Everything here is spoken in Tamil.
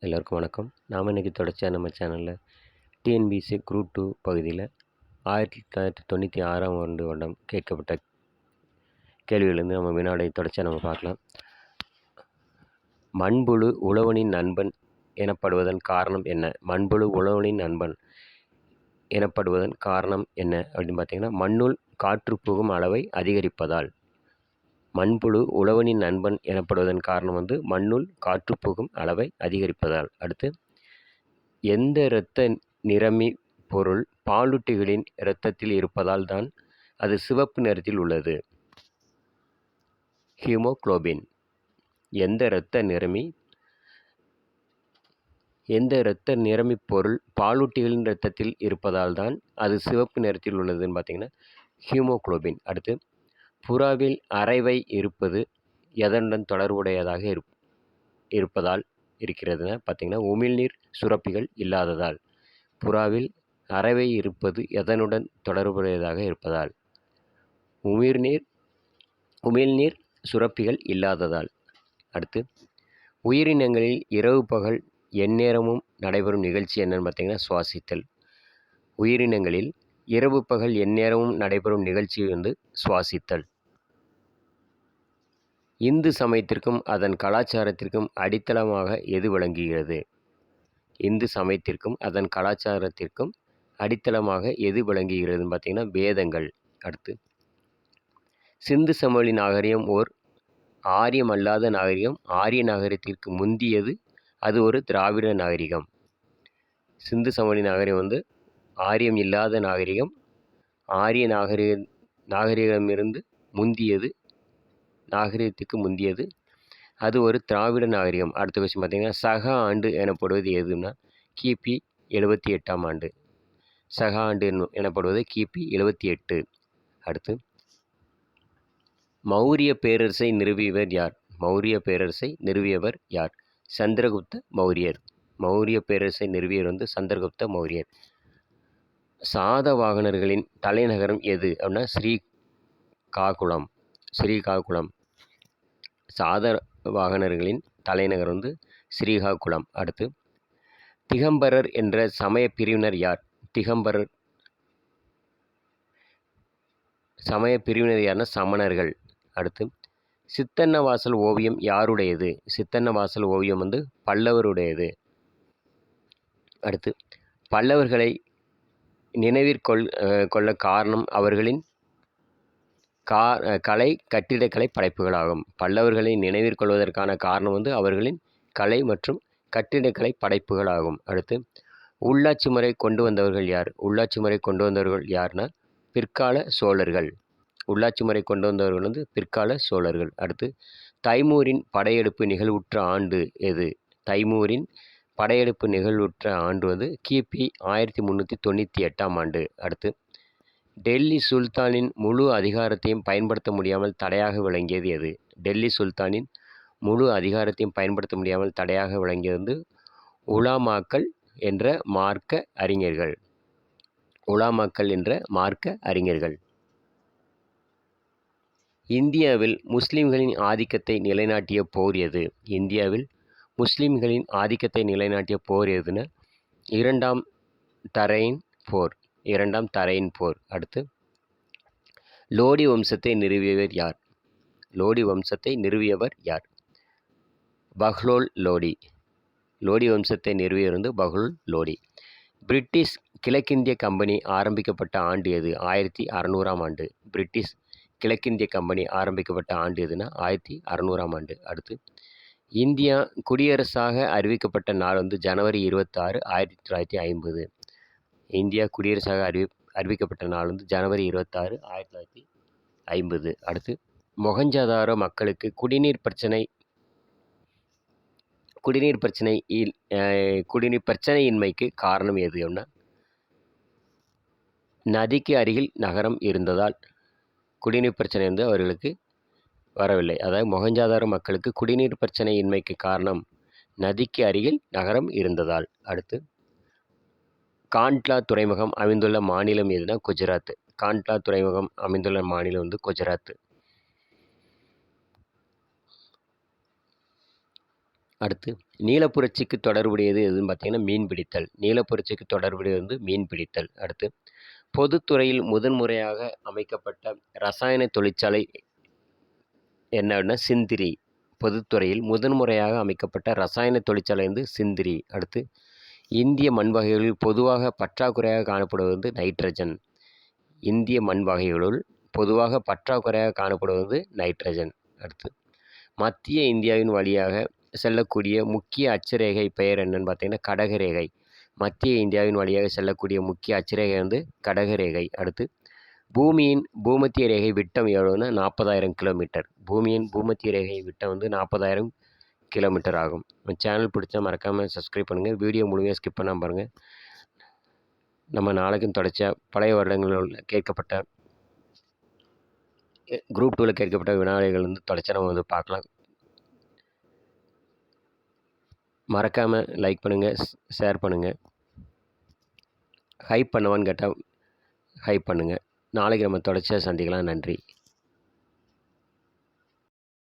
எல்லோருக்கும் வணக்கம். நாம் இன்றைக்கி தொடர்ச்சியாக நம்ம சேனலில் டிஎன்பிஎஸ்சி குரூப் 2 பகுதியில் 1996ஆம் வருடம் கேட்கப்பட்ட கேள்வியிலிருந்து நம்ம வினாடை தொடர்ச்சியாக நம்ம பார்க்கலாம். மண்புழு உழவனின் நண்பன் எனப்படுவதன் காரணம் என்ன? மண்புழு உழவனின் நண்பன் எனப்படுவதன் காரணம் என்ன அப்படின்னு பார்த்தீங்கன்னா, மண்ணுள் காற்று புகும் அளவை அதிகரிப்பதால். மண்புழு உழவனின் நண்பன் எனப்படுவதன் காரணம் மண்ணுள் காற்று புகும் அளவை அதிகரிப்பதால். அடுத்து, எந்த இரத்த நிறமி பொருள் பாலூட்டிகளின் இரத்தத்தில் இருப்பதால் தான் அது சிவப்பு நிறத்தில் உள்ளது? ஹீமோகுளோபின். எந்த இரத்த நிறமி பொருள் பாலூட்டிகளின் இரத்தத்தில் இருப்பதால் தான் அது சிவப்பு நிறத்தில் உள்ளதுன்னு பார்த்தீங்கன்னா ஹீமோகுளோபின். அடுத்து, புறாவில் அரைவை இருப்பது எதனுடன் தொடர்புடையதாக இருப்பதால் இருக்கிறதுனா பார்த்தீங்கன்னா உமிழ்நீர் சுரப்பிகள் இல்லாததால். புறாவில் அரைவை இருப்பது எதனுடன் தொடர்புடையதாக இருப்பதால்? உமிழ்நீர் சுரப்பிகள் இல்லாததால். அடுத்து, உயிரினங்களில் இரவு பகல் எந்நேரமும் நடைபெறும் நிகழ்ச்சி என்னன்னு பார்த்தீங்கன்னா சுவாசித்தல். உயிரினங்களில் இரவு பகல் எந்நேரமும் நடைபெறும் நிகழ்ச்சி சுவாசித்தல். இந்து சமயத்திற்கும் அதன் கலாச்சாரத்திற்கும் அடித்தளமாக எது விளங்குகிறது? இந்து சமயத்திற்கும் அதன் கலாச்சாரத்திற்கும் அடித்தளமாக எது விளங்குகிறதுன்னு பார்த்தீங்கன்னா வேதங்கள். அடுத்து, சிந்து சமவெளி நாகரிகம் ஓர் ஆரியம் அல்லாத நாகரிகம். ஆரிய நாகரிகத்திற்கு முந்தியது, அது ஒரு திராவிட நாகரிகம். சிந்து சமவெளி நாகரிகம் ஆரியம் இல்லாத நாகரிகம். ஆரிய நாகரிகமிருந்து முந்தியது, நாகரிகத்துக்கு முந்தியது, அது ஒரு திராவிட நாகரிகம். அடுத்த கொஸ்டின் பார்த்தீங்கன்னா, சக ஆண்டு எனப்படுவது எதுனா கிபி 78ஆம் ஆண்டு. சக ஆண்டு எனப்படுவது கிபி 78. அடுத்து, மௌரிய பேரரசை நிறுவியவர் யார்? மௌரிய பேரரசை நிறுவியவர் யார்? சந்திரகுப்த மௌரியர். மௌரிய பேரரசை நிறுவியவர் சந்திரகுப்த மௌரியர். சாதவாகனர்களின் தலைநகரம் எது அப்படின்னா ஸ்ரீகாகுளம். ஸ்ரீகாகுளம். சாதவாகனர்களின் தலைநகர் ஸ்ரீகாகுளம். அடுத்து, திகம்பரர் என்ற சமய பிரிவினர் யார்? திகம்பரர் சமய பிரிவினர் யார்னா சமணர்கள். அடுத்து, சித்தன்னவாசல் ஓவியம் யாருடையது? சித்தன்னவாசல் ஓவியம் பல்லவருடையது. அடுத்து, பல்லவர்களை நினைவிற்கொள்ள காரணம் அவர்களின் கலை கட்டிடக்கலை படைப்புகளாகும். பல்லவர்களை நினைவிற்கொள்வதற்கான காரணம் அவர்களின் கலை மற்றும் கட்டிடக்கலை படைப்புகளாகும். அடுத்து, உள்ளாட்சி முறை கொண்டு வந்தவர்கள் யார்? உள்ளாட்சி முறை கொண்டு வந்தவர்கள் யார்னா பிற்கால சோழர்கள். உள்ளாட்சி முறை கொண்டு வந்தவர்கள் பிற்கால சோழர்கள். அடுத்து, தைமூரின் படையெடுப்பு நிகழ்வுற்ற ஆண்டு எது? தைமூரின் படையெடுப்பு நிகழ்வுற்ற ஆண்டு கிபி 1398ஆம் ஆண்டு. அடுத்து, டெல்லி சுல்தானின் முழு அதிகாரத்தையும் பயன்படுத்த முடியாமல் தடையாக விளங்கியது எது? டெல்லி சுல்தானின் முழு அதிகாரத்தையும் பயன்படுத்த முடியாமல் தடையாக விளங்கியது உலாமாக்கள் என்ற மார்க்க அறிஞர்கள். உலாமாக்கள் என்ற மார்க்க அறிஞர்கள். இந்தியாவில் முஸ்லிம்களின் ஆதிக்கத்தை நிலைநாட்டிய போர் எது? இந்தியாவில் முஸ்லிம்களின் ஆதிக்கத்தை நிலைநாட்டிய போர் எதுன்னா இரண்டாம் தரையின் போர். இரண்டாம் தரையின் போர். அடுத்து, லோடி வம்சத்தை நிறுவியவர் யார்? லோடி வம்சத்தை நிறுவியவர் யார்? பஹ்லோல் லோடி. லோடி வம்சத்தை நிறுவியவர் பஹ்லோல் லோடி. பிரிட்டிஷ் கிழக்கிந்திய கம்பெனி ஆரம்பிக்கப்பட்ட ஆண்டு எது? 1600ஆம் ஆண்டு. பிரிட்டிஷ் கிழக்கிந்திய கம்பெனி ஆரம்பிக்கப்பட்ட ஆண்டு எதுனா 1600ஆம் ஆண்டு. அடுத்து, இந்தியா குடியரசாக அறிவிக்கப்பட்ட நாள் ஜனவரி 26, 1950. இந்தியா குடியரசாக அறிவிக்கப்பட்ட நாள் ஜனவரி 26, 1950. அடுத்து, மொஹஞ்சதாரோ மக்களுக்கு குடிநீர் பிரச்சனையின்மைக்கு காரணம் எது அப்படின்னா நதிக்கு அருகில் நகரம் இருந்ததால் குடிநீர் பிரச்சனை அவர்களுக்கு வரவில்லை. அதாவது மொஹஞ்சதாரோ மக்களுக்கு குடிநீர் பிரச்சனையின்மைக்கு காரணம் நதிக்கு அருகில் நகரம் இருந்ததால். அடுத்து, காண்ட்லா துறைமுகம் அமைந்துள்ள மாநிலம் எதுனா குஜராத். காண்ட்லா துறைமுகம் அமைந்துள்ள மாநிலம் குஜராத். அடுத்து நீலப்புரட்சிக்கு தொடர்புடையது எதுன்னு பார்த்தீங்கன்னா மீன் பிடித்தல். நீலப்புரட்சிக்கு தொடர்புடையது வந்து மீன் பிடித்தல். அடுத்து பொதுத்துறையில் முதன்முறையாக அமைக்கப்பட்ட ரசாயன தொழிற்சாலை என்னன்னா சிந்திரி. பொதுத்துறையில் முதன்முறையாக அமைக்கப்பட்ட ரசாயன தொழிற்சாலை வந்து சிந்திரி. அடுத்து இந்திய மண் வகைகளில் பொதுவாக பற்றாக்குறையாக காணப்படுவது வந்து நைட்ரஜன். இந்திய மண் வகைகளுள் பொதுவாக பற்றாக்குறையாக காணப்படுவது வந்து நைட்ரஜன். அடுத்து மத்திய இந்தியாவின் வழியாக செல்லக்கூடிய முக்கிய அட்சரேகை பெயர் என்னன்னு பார்த்தீங்கன்னா கடகரேகை. மத்திய இந்தியாவின் வழியாக செல்லக்கூடிய முக்கிய அட்சரேகை வந்து கடகரேகை. அடுத்து பூமியின் பூமத்திய ரேகை விட்டம் எவ்வளோன்னா 40,000 கிலோமீட்டர். பூமியின் பூமத்திய ரேகை விட்டம் வந்து 40,000 கிலோமீட்டர் ஆகும். சேனல் பிடிச்சா மறக்காமல் சப்ஸ்கிரைப் பண்ணுங்கள். வீடியோ முழுமையாக ஸ்கிப் பண்ணாமல் பாருங்கள். நம்ம நாளைக்கும் தொடர்ச்சியாக பழைய வருடங்களில் கேட்கப்பட்ட குரூப் 2வில் கேட்கப்பட்ட வினாடிகள் வந்து தொடர்ச்சியாக நம்ம வந்து பார்க்கலாம். மறக்காமல் லைக் பண்ணுங்கள், ஷேர் பண்ணுங்கள். ஹைப் பண்ணவான்னு கேட்டால் ஹைப் பண்ணுங்கள். நாளைக்கு நம்ம தொடர்ச்சியாக சந்திக்கலாம். நன்றி.